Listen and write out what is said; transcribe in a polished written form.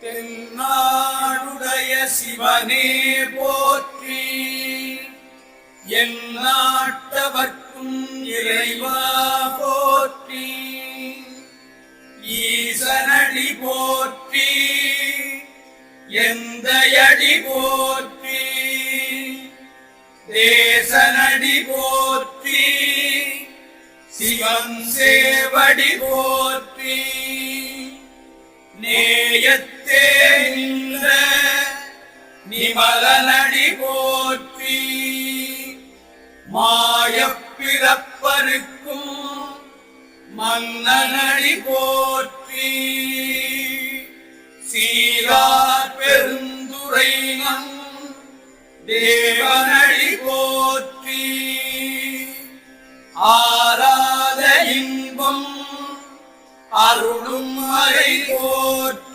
தென்னாடுடைய சிவனே போற்றி, என் நாட்டவர்க்கும் இறைவா போற்றி, ஈசனடி போற்றி, எந்தையடி போற்றி, தேசனடி போற்றி, சிவன் சேவடி போற்றி, நேயத்தே நின்ற நிமலனடி போற்றி, மாயப்பிறப்பருக்கும் மன்னனடி போற்றி, சீரார் பெருந்துரை நம் தேவனடி போற்றி, ஆராத இன்பம் அருளும் மறை போற்றி,